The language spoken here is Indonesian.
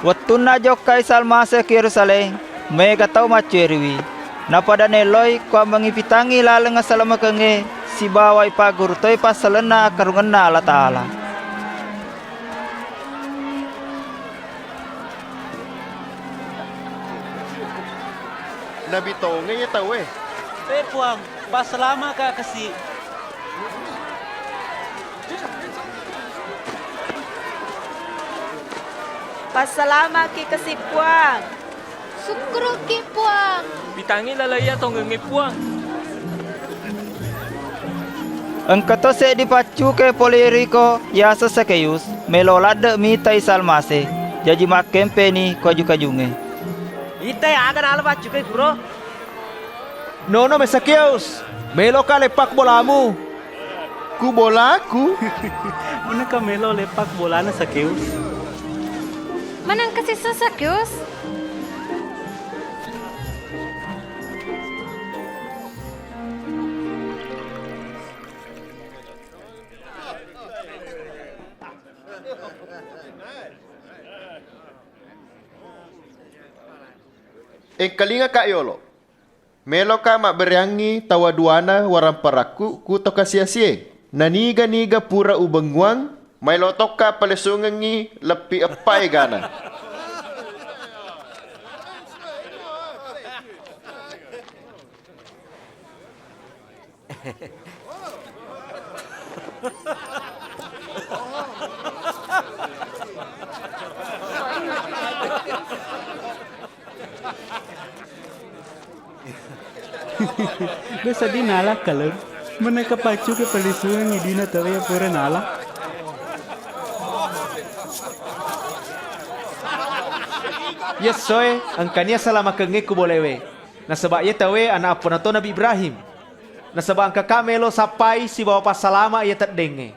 Watuna jokai salmase ke Yerusalem, mega tau macerwi. Napada neloi kwa mengipitangi laleng asalama kenge si bawai pagur toi pasalena karungena Allah Ta'ala. Nabi tonge ya tahu Puang, pas lama kak kasih. Pasalama ki kasih puang. Sukro ki puang. Bitangi lalaya tonggenge puang. Engkato se dipacu ke Poliriko yasa Sakeus melolade mitai salmase. Jadi makempe ni kaju-kajunge. Ita ya akan ala bacu ke bro. Nono Mesakeus, melo ka lepak bolamu. ku bolaku. Mana ka melo lepak bolana Sakeus? Manang kasi Sakeus? Kalinga kak yolo. Melo ka mak beriangi tawaduana warang paraku ku toka sia-sia. Naniga-niga pura ubengwang, mailo toka palesungangi lepi epai gana. Besa di nala kalem. Mana ka pacu ke palisuan ni dina tawe ya pura nala. Yes soy, ang kanya salama kenge ku bolewe. Nasaba ye tawe anak apa nato Nabi Ibrahim. Nasaba ang kakamelo sapai si bawa pasalama ye terdenge.